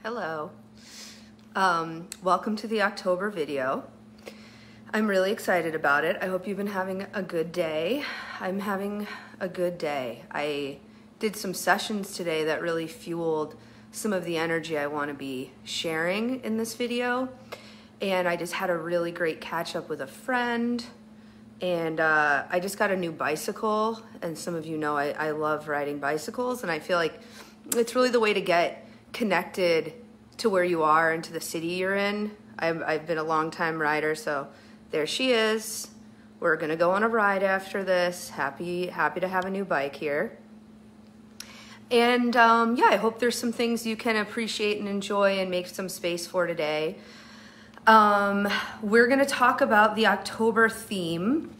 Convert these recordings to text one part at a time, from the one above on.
Hello. Welcome to the October video. I'm really excited about it. I hope you've been having a good day. I'm having a good day. I did some sessions today that really fueled some of the energy I want to be sharing in this video. And I just had a really great catch up with a friend. And I just got a new bicycle. And some of you know I love riding bicycles. And I feel like it's really the way to get connected to where you are and to the city you're in. I've been a long time rider, so there she is. We're gonna go on a ride after this. Happy to have a new bike here. And yeah, I hope there's some things you can appreciate and enjoy and make some space for today. We're gonna talk about the October theme,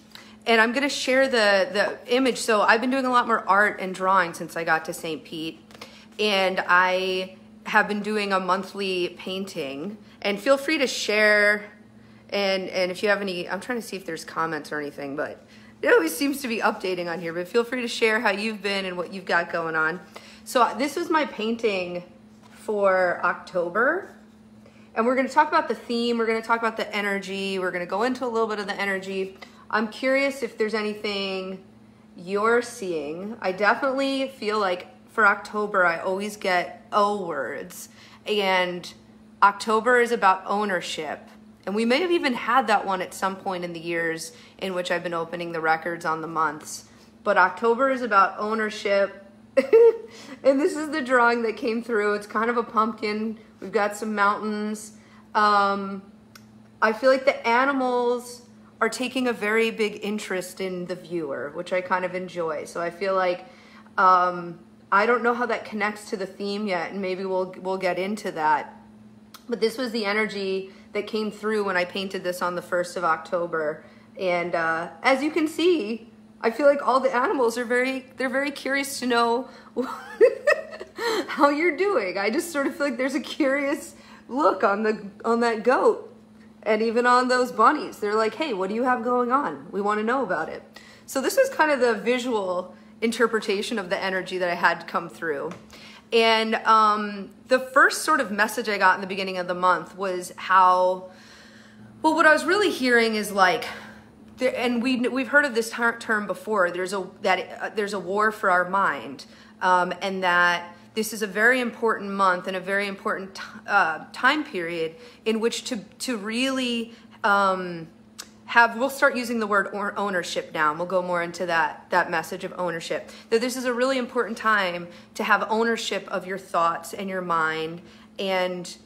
and I'm gonna share the image. So I've been doing a lot more art and drawing since I got to St. Pete, and I have been doing a monthly painting. And feel free to share, and if you have any, I'm trying to see if there's comments or anything, but it always seems to be updating on here, but feel free to share how you've been and what you've got going on. So this was my painting for October, and we're gonna talk about the theme, we're gonna talk about the energy, we're gonna go into a little bit of the energy. I'm curious if there's anything you're seeing. I definitely feel like for October, I always get O words, and October is about ownership. And we may have even had that one at some point in the years in which I've been opening the records on the months. But October is about ownership. And this is the drawing that came through. It's kind of a pumpkin. We've got some mountains. I feel like the animals are taking a very big interest in the viewer, which I kind of enjoy. So I feel like I don't know how that connects to the theme yet, and maybe we'll get into that. But this was the energy that came through when I painted this on the 1st of October. And as you can see, I feel like all the animals are very curious to know how you're doing. I just sort of feel like there's a curious look on that goat, and even on those bunnies. They're like, hey, what do you have going on? We want to know about it. So this was kind of the visual interpretation of the energy that I had come through. And the first sort of message I got in the beginning of the month was how, well, what I was really hearing is like, and we've heard of this term before, there's a war for our mind, and that this is a very important month and a very important time period in which to really we'll start using the word ownership now, and we'll go more into that message of ownership. That this is a really important time to have ownership of your thoughts and your mind and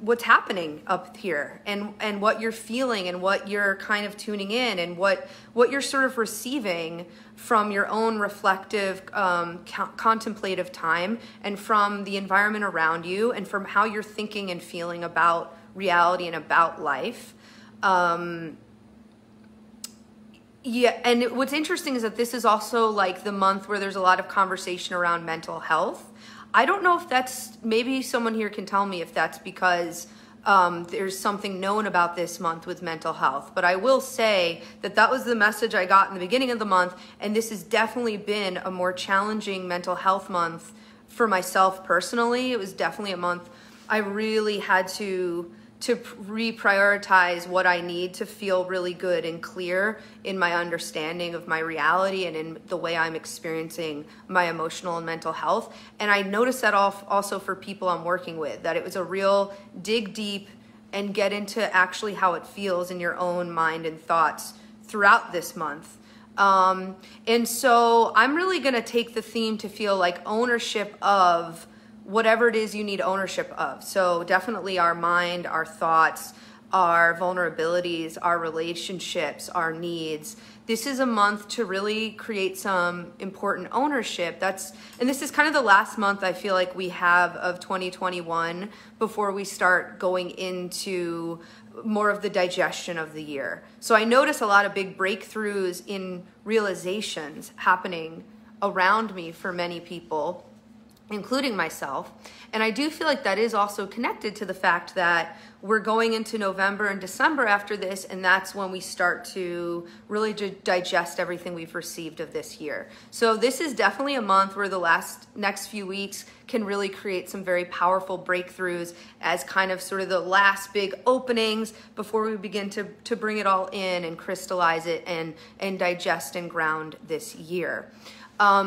what's happening up here, and what you're feeling, and what you're kind of tuning in, and what you're sort of receiving from your own reflective, contemplative time, and from the environment around you, and from how you're thinking and feeling about reality and about life. Yeah, and what's interesting is that this is also like the month where there's a lot of conversation around mental health. I don't know if that's, maybe someone here can tell me if that's because there's something known about this month with mental health. But I will say that was the message I got in the beginning of the month, and this has definitely been a more challenging mental health month for myself personally. It was definitely a month I really had to reprioritize what I need to feel really good and clear in my understanding of my reality and in the way I'm experiencing my emotional and mental health. And I noticed that also for people I'm working with, that it was a real dig deep and get into actually how it feels in your own mind and thoughts throughout this month. And so I'm really gonna take the theme to feel like ownership of whatever it is you need ownership of. So definitely our mind, our thoughts, our vulnerabilities, our relationships, our needs. This is a month to really create some important ownership. And this is kind of the last month I feel like we have of 2021 before we start going into more of the digestion of the year. So I notice a lot of big breakthroughs in realizations happening around me for many people. including myself. And I do feel like that is also connected to the fact that we're going into November and December after this, and that's when we start to really digest everything we've received of this year. So this is definitely a month where the next few weeks can really create some very powerful breakthroughs as kind of sort of the last big openings before we begin to bring it all in and crystallize it and digest and ground this year.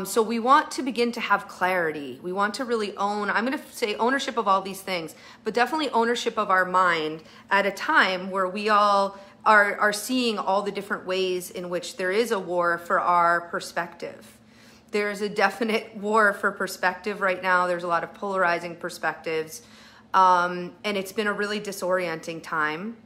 So we want to begin to have clarity. We want to really own, I'm going to say ownership of all these things, but definitely ownership of our mind at a time where we all are seeing all the different ways in which there is a war for our perspective. There's a definite war for perspective right now. There's a lot of polarizing perspectives. And it's been a really disorienting time.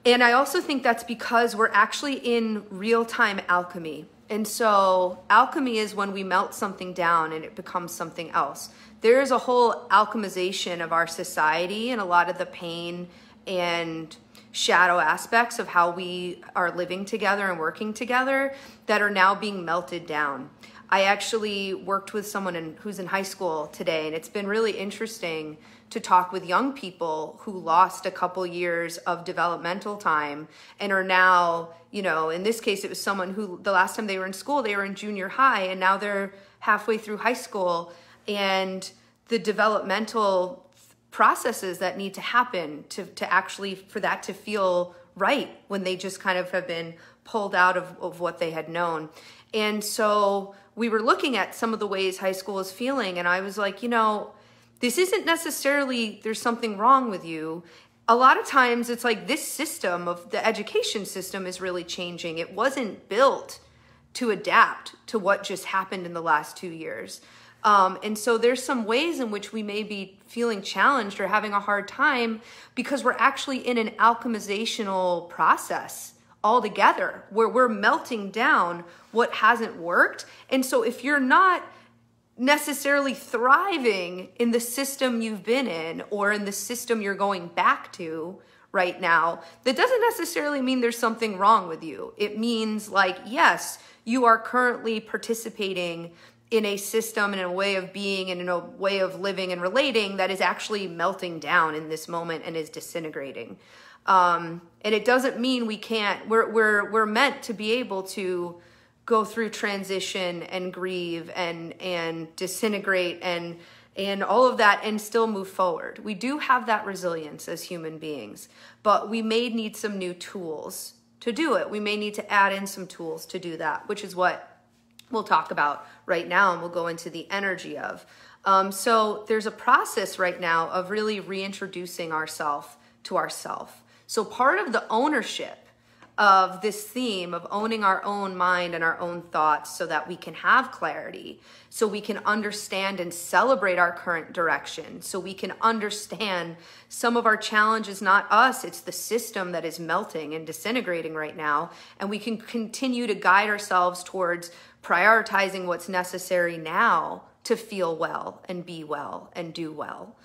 And I also think that's because we're actually in real-time alchemy. And so alchemy is when we melt something down and it becomes something else. There is a whole alchemization of our society and a lot of the pain and shadow aspects of how we are living together and working together that are now being melted down. I actually worked with someone who's in high school today, and it's been really interesting to talk with young people who lost a couple years of developmental time and are now, in this case, it was someone who the last time they were in school, they were in junior high, and now they're halfway through high school, and the developmental processes that need to happen to actually, for that to feel right when they just kind of have been pulled out of what they had known. And so we were looking at some of the ways high school is feeling, and I was like, this isn't necessarily there's something wrong with you. A lot of times it's like this system of the education system is really changing. It wasn't built to adapt to what just happened in the last 2 years. And so there's some ways in which we may be feeling challenged or having a hard time because we're actually in an alchemizational process altogether where we're melting down what hasn't worked. And so if you're not necessarily thriving in the system you've been in or in the system you're going back to right now, that doesn't necessarily mean there's something wrong with you. It means like, yes, you are currently participating in a system and in a way of being and in a way of living and relating that is actually melting down in this moment and is disintegrating. And it doesn't mean we can't, we're meant to be able to go through transition and grieve and disintegrate and all of that and still move forward. We do have that resilience as human beings, but we may need some new tools to do it. We may need to add in some tools to do that, which is what we'll talk about right now and we'll go into the energy of. So there's a process right now of really reintroducing ourselves to ourself. So part of the ownership of this theme of owning our own mind and our own thoughts so that we can have clarity, so we can understand and celebrate our current direction, so we can understand some of our challenges, not us, it's the system that is melting and disintegrating right now, and we can continue to guide ourselves towards prioritizing what's necessary now to feel well and be well and do well.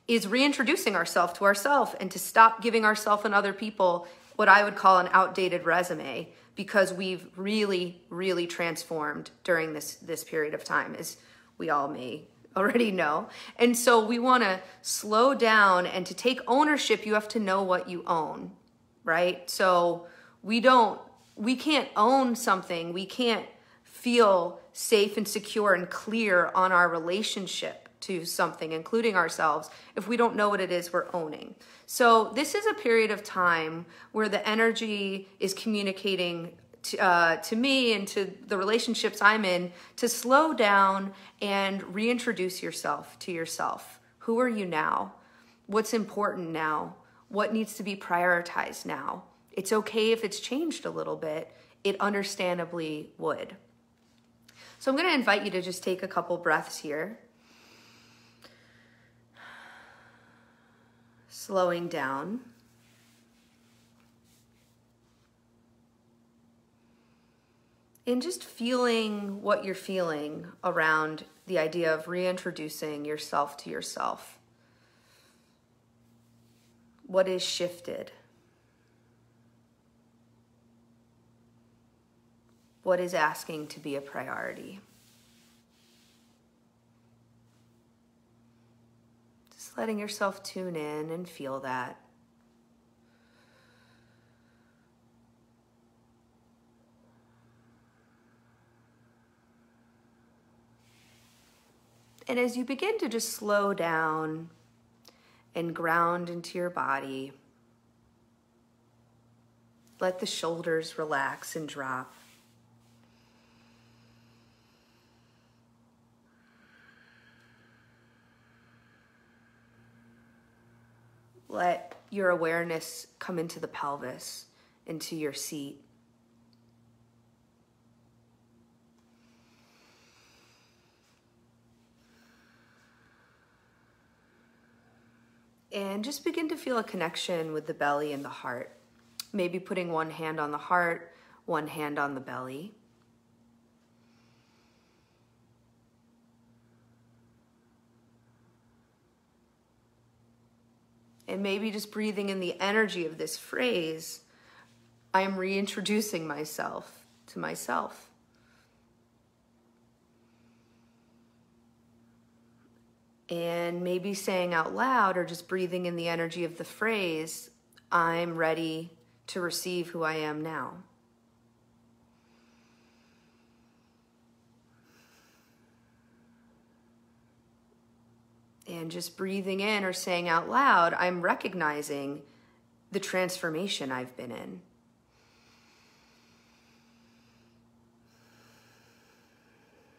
Is reintroducing ourselves to ourselves and to stop giving ourselves and other people what I would call an outdated resume, because we've really, really transformed during this period of time, as we all may already know. And so we want to slow down, and to take ownership, you have to know what you own, right? So we can't own something. We can't feel safe and secure and clear on our relationship to something, including ourselves, if we don't know what it is we're owning. So this is a period of time where the energy is communicating to me and to the relationships I'm in to slow down and reintroduce yourself to yourself. Who are you now? What's important now? What needs to be prioritized now? It's okay if it's changed a little bit. It understandably would. So I'm going to invite you to just take a couple breaths here. Slowing down. And just feeling what you're feeling around the idea of reintroducing yourself to yourself. What is shifted? What is asking to be a priority? Just letting yourself tune in and feel that. And as you begin to just slow down and ground into your body, let the shoulders relax and drop. Let your awareness come into the pelvis, into your seat. And just begin to feel a connection with the belly and the heart. Maybe putting one hand on the heart, one hand on the belly. And maybe just breathing in the energy of this phrase, I am reintroducing myself to myself. And maybe saying out loud or just breathing in the energy of the phrase, I'm ready to receive who I am now. And just breathing in or saying out loud, I'm recognizing the transformation I've been in.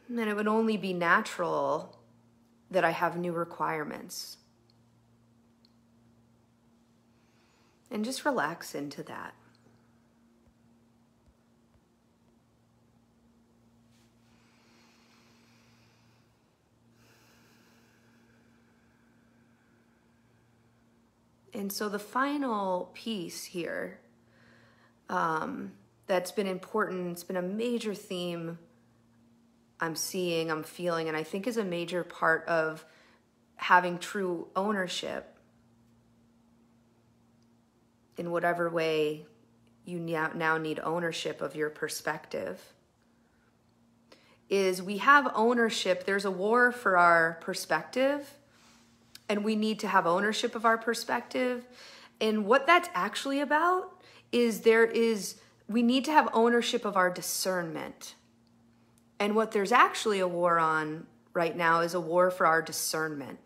And it would only be natural that I have new requirements. And just relax into that. And so the final piece here that's been important, it's been a major theme I'm seeing, I'm feeling, and I think is a major part of having true ownership in whatever way you now need ownership of your perspective, is we have ownership. There's a war for our perspective, and we need to have ownership of our perspective. And what that's actually about is we need to have ownership of our discernment. And what there's actually a war on right now is a war for our discernment.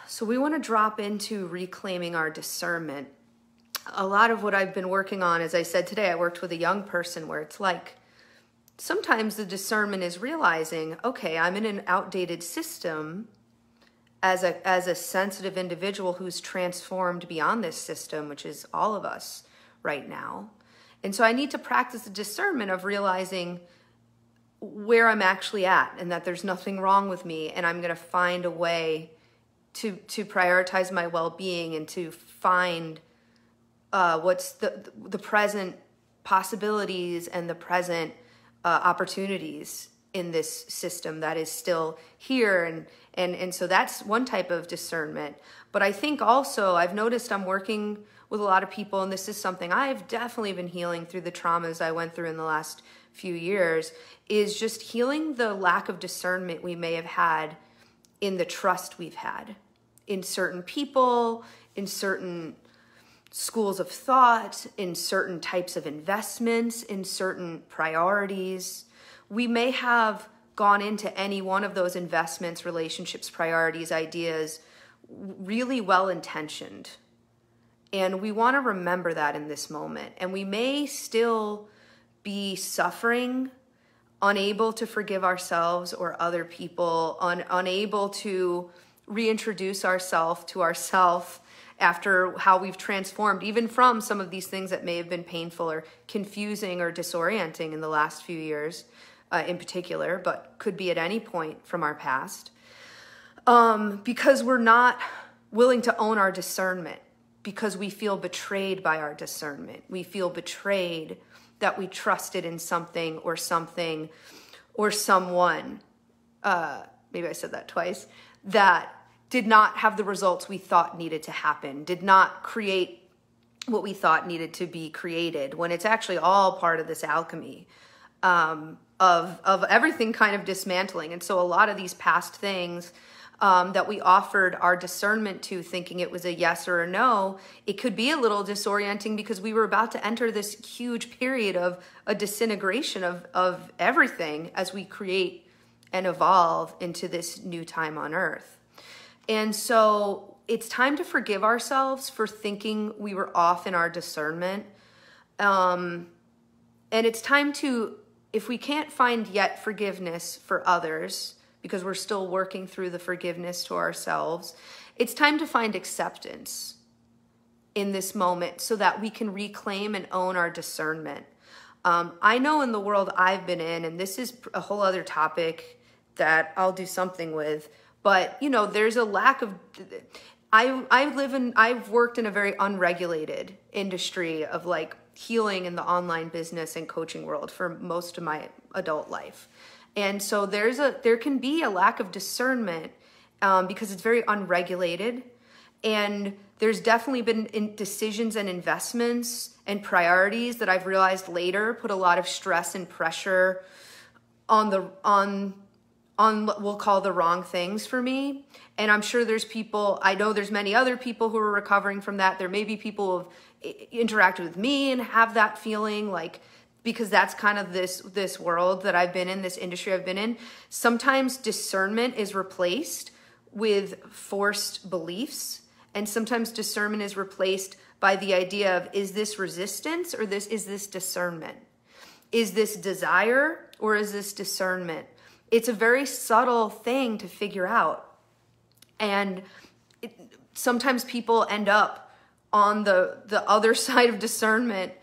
So we want to drop into reclaiming our discernment. A lot of what I've been working on, as I said today, I worked with a young person where it's like, sometimes the discernment is realizing, okay, I'm in an outdated system as a sensitive individual who's transformed beyond this system, which is all of us right now. And so I need to practice the discernment of realizing where I'm actually at and that there's nothing wrong with me, and I'm going to find a way to prioritize my well-being and to find what's the present possibilities and the present opportunities in this system that is still here. And so that's one type of discernment. But I think also I've noticed I'm working with a lot of people, and this is something I've definitely been healing through the traumas I went through in the last few years, is just healing the lack of discernment we may have had in the trust we've had in certain people, in certain schools of thought, in certain types of investments, in certain priorities. We may have gone into any one of those investments, relationships, priorities, ideas, really well-intentioned. And we want to remember that in this moment. And we may still be suffering, unable to forgive ourselves or other people, unable to reintroduce ourselves to ourselves after how we've transformed, even from some of these things that may have been painful or confusing or disorienting in the last few years in particular, but could be at any point from our past, because we're not willing to own our discernment, because we feel betrayed by our discernment. We feel betrayed that we trusted in something or someone, maybe I said that twice, that did not have the results we thought needed to happen, did not create what we thought needed to be created, when it's actually all part of this alchemy of everything kind of dismantling. And so a lot of these past things that we offered our discernment to, thinking it was a yes or a no, it could be a little disorienting because we were about to enter this huge period of a disintegration of everything as we create and evolve into this new time on earth. And so it's time to forgive ourselves for thinking we were off in our discernment. And it's time to, if we can't find yet forgiveness for others, because we're still working through the forgiveness to ourselves, it's time to find acceptance in this moment so that we can reclaim and own our discernment. I know in the world I've been in, and this is a whole other topic that I'll do something with, but there's a lack of, I've worked in a very unregulated industry of like healing in the online business and coaching world for most of my adult life. And so there can be a lack of discernment because it's very unregulated. And there's definitely been decisions and investments and priorities that I've realized later put a lot of stress and pressure on what we'll call the wrong things for me. And I'm sure I know there's many other people who are recovering from that. There may be people who've interacted with me and have that feeling, like, because that's kind of this world that I've been in, this industry I've been in. Sometimes discernment is replaced with forced beliefs, and sometimes discernment is replaced by the idea of, is this resistance or is this discernment? Is this desire or is this discernment? It's a very subtle thing to figure out. And sometimes people end up on the other side of discernment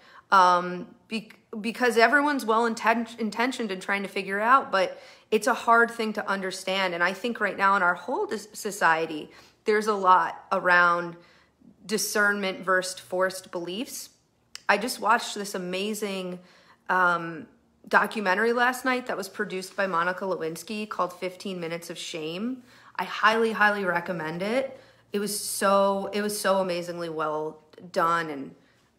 because everyone's well-intentioned in trying to figure it out, but it's a hard thing to understand. And I think right now in our whole society, there's a lot around discernment versus forced beliefs. I just watched this amazing documentary last night that was produced by Monica Lewinsky called 15 Minutes of Shame. I highly, highly recommend it. It was so amazingly well done, and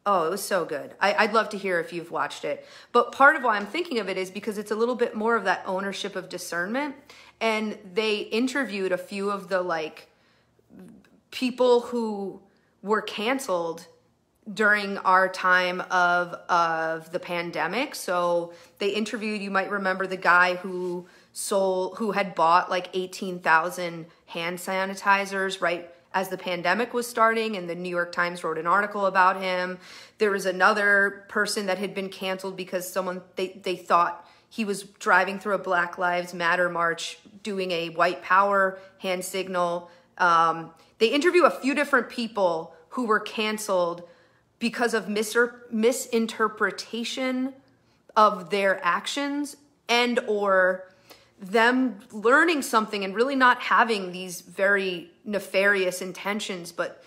it was so good. I'd love to hear if you've watched it. But part of why I'm thinking of it is because it's a little bit more of that ownership of discernment. And they interviewed a few of the people who were canceled during our time of the pandemic. So they interviewed, you might remember the guy who had bought like 18,000 hand sanitizers right as the pandemic was starting, and the New York Times wrote an article about him. There was another person that had been canceled because they thought he was driving through a Black Lives Matter march doing a white power hand signal. They interview a few different people who were canceled because of misinterpretation of their actions and or them learning something and really not having these very nefarious intentions, but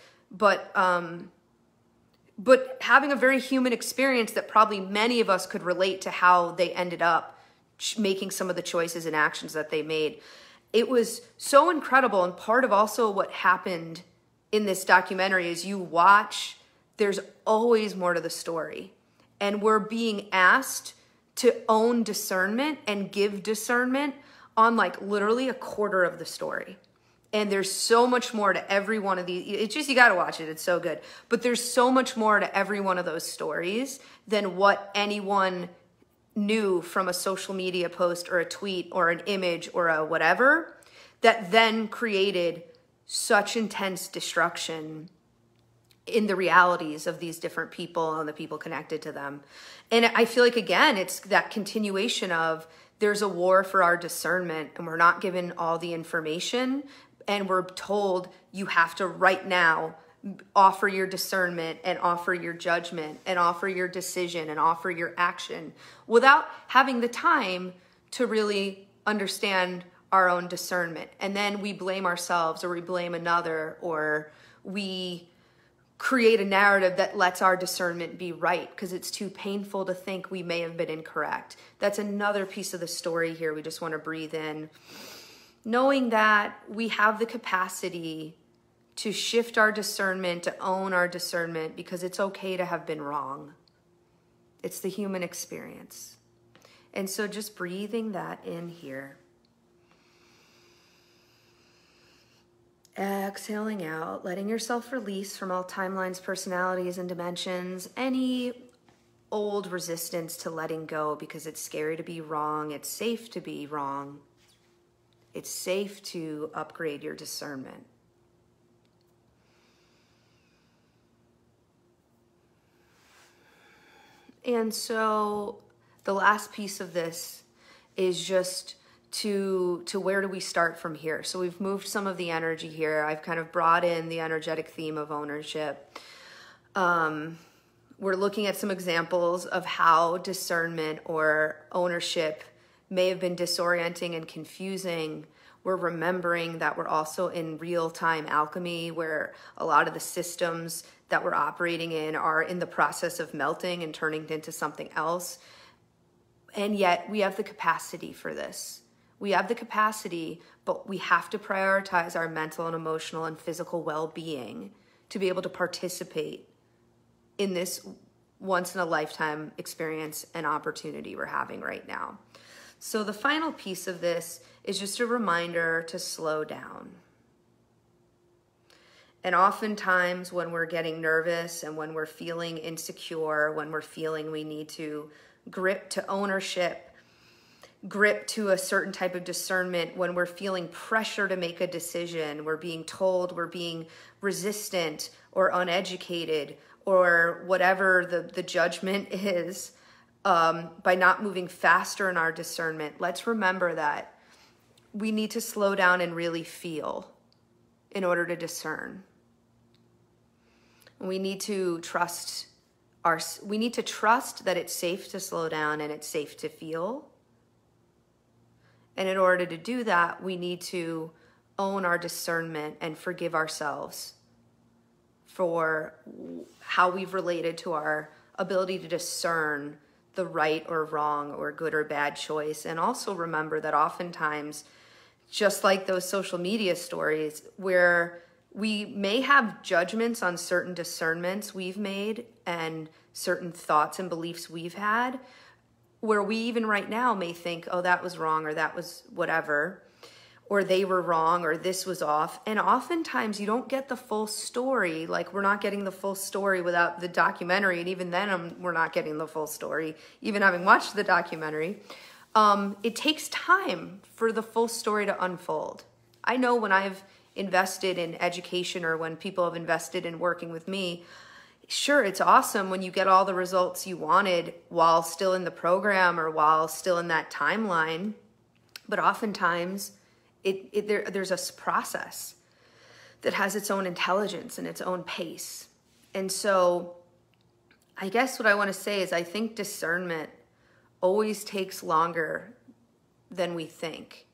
having a very human experience that probably many of us could relate to how they ended up making some of the choices and actions that they made. It was so incredible. And part of also what happened in this documentary is you watch, there's always more to the story. And we're being asked to own discernment and give discernment on like literally a quarter of the story. And there's so much more to every one of these. It's just, you got to watch it. It's so good. But there's so much more to every one of those stories than what anyone knew from a social media post or a tweet or an image or a whatever that then created such intense destruction in the realities of these different people and the people connected to them. And I feel like, again, it's that continuation of there's a war for our discernment and we're not given all the information and we're told you have to right now offer your discernment and offer your judgment and offer your decision and offer your action without having the time to really understand our own discernment. And then we blame ourselves or we blame another or we create a narrative that lets our discernment be right because it's too painful to think we may have been incorrect. That's another piece of the story here we just want to breathe in. Knowing that we have the capacity to shift our discernment, to own our discernment, because it's okay to have been wrong. It's the human experience. And so just breathing that in here. Exhaling out, letting yourself release from all timelines, personalities, and dimensions, any old resistance to letting go because it's scary to be wrong. It's safe to be wrong. It's safe to upgrade your discernment. And so the last piece of this is just to where do we start from here? So we've moved some of the energy here. I've kind of brought in the energetic theme of ownership. We're looking at some examples of how discernment or ownership may have been disorienting and confusing. We're remembering that we're also in real-time alchemy, where a lot of the systems that we're operating in are in the process of melting and turning into something else. And yet we have the capacity for this. We have the capacity, but we have to prioritize our mental and emotional and physical well-being to be able to participate in this once-in-a-lifetime experience and opportunity we're having right now. So the final piece of this is just a reminder to slow down. And oftentimes when we're getting nervous and when we're feeling insecure, when we're feeling we need to grip to ownership, grip to a certain type of discernment, when we're feeling pressure to make a decision, we're being told we're being resistant or uneducated or whatever the judgment is, by not moving faster in our discernment, let's remember that we need to slow down and really feel in order to discern. We need to trust that it's safe to slow down and it's safe to feel. And in order to do that, we need to own our discernment and forgive ourselves for how we've related to our ability to discern the right or wrong or good or bad choice. And also remember that oftentimes, just like those social media stories where we may have judgments on certain discernments we've made and certain thoughts and beliefs we've had, where we even right now may think, oh, that was wrong or that was whatever, or they were wrong or this was off. And oftentimes you don't get the full story. Like, we're not getting the full story without the documentary. And even then we're not getting the full story, even having watched the documentary. It takes time for the full story to unfold. I know when I've invested in education or when people have invested in working with me, sure, it's awesome when you get all the results you wanted while still in the program or while still in that timeline. But oftentimes there's a process that has its own intelligence and its own pace. And so I guess what I want to say is I think discernment always takes longer than we think.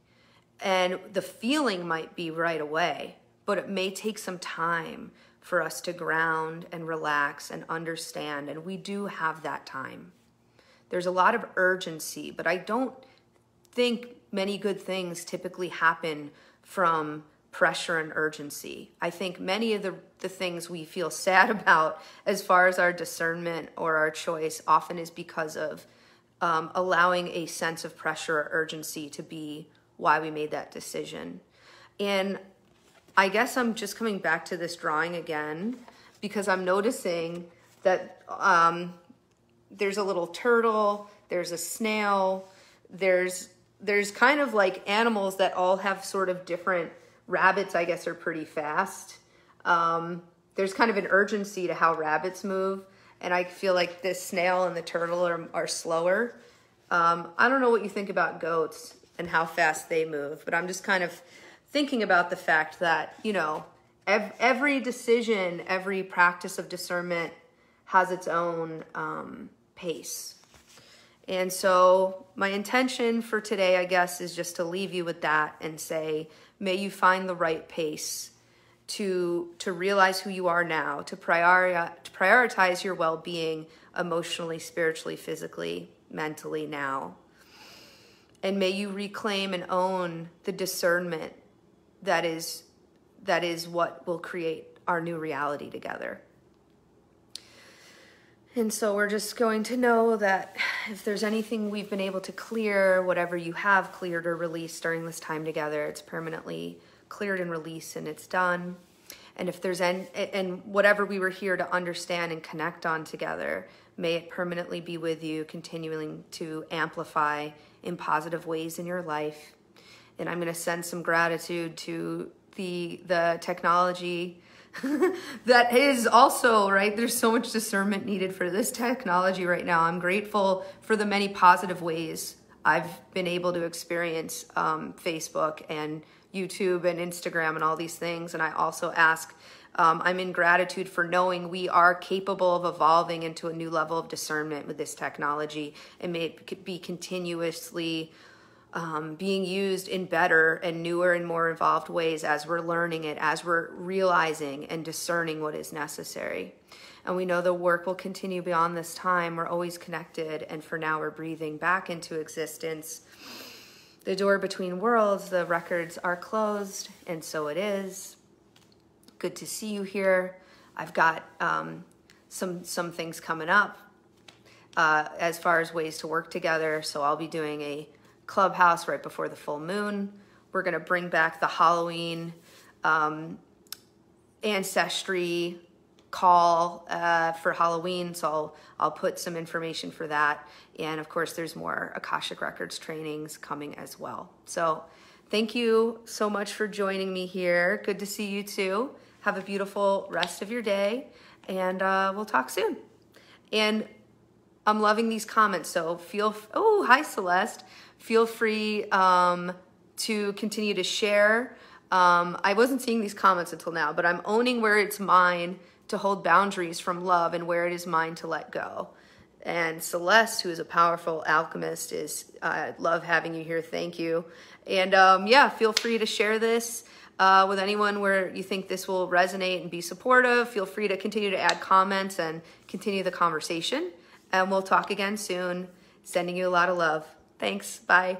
And the feeling might be right away, but it may take some time for us to ground and relax and understand. And we do have that time. There's a lot of urgency, but I don't think many good things typically happen from pressure and urgency. I think many of the things we feel sad about as far as our discernment or our choice often is because of allowing a sense of pressure or urgency to be why we made that decision. And I guess I'm just coming back to this drawing again because I'm noticing that there's a little turtle, there's a snail, there's kind of like animals that all have sort of different, rabbits I guess are pretty fast. There's kind of an urgency to how rabbits move, and I feel like this snail and the turtle are slower. I don't know what you think about goats and how fast they move, but I'm just kind of thinking about the fact that, you know, every decision, every practice of discernment has its own pace. And so my intention for today, I guess, is just to leave you with that and say, may you find the right pace to realize who you are now, to prioritize your well-being emotionally, spiritually, physically, mentally now. And may you reclaim and own the discernment that is what will create our new reality together. And so we're just going to know that if there's anything we've been able to clear, whatever you have cleared or released during this time together, it's permanently cleared and released, and it's done. And if there's and whatever we were here to understand and connect on together, may it permanently be with you, continuing to amplify in positive ways in your life. And I'm going to send some gratitude to the technology that is also, right, there's so much discernment needed for this technology right now. I'm grateful for the many positive ways I've been able to experience Facebook and YouTube and Instagram and all these things. And I also ask, I'm in gratitude for knowing we are capable of evolving into a new level of discernment with this technology, and may it be continuously being used in better and newer and more evolved ways as we're learning it, as we're realizing and discerning what is necessary. And we know the work will continue beyond this time. We're always connected, and for now we're breathing back into existence. The door between worlds, the records are closed, and so it is. Good to see you here. I've got some things coming up as far as ways to work together. So I'll be doing a clubhouse right before the full moon. We're going to bring back the Halloween ancestry call for Halloween, so I'll put some information for that. And of course, there's more Akashic Records trainings coming as well. So thank you so much for joining me here. Good to see you too. Have a beautiful rest of your day, and we'll talk soon. And I'm loving these comments, so oh, hi Celeste. Feel free to continue to share. I wasn't seeing these comments until now, but I'm owning where it's mine to hold boundaries from love and where it is mine to let go. And Celeste, who is a powerful alchemist, love having you here. Thank you. And yeah, feel free to share this with anyone where you think this will resonate and be supportive. Feel free to continue to add comments and continue the conversation. And we'll talk again soon. Sending you a lot of love. Thanks. Bye.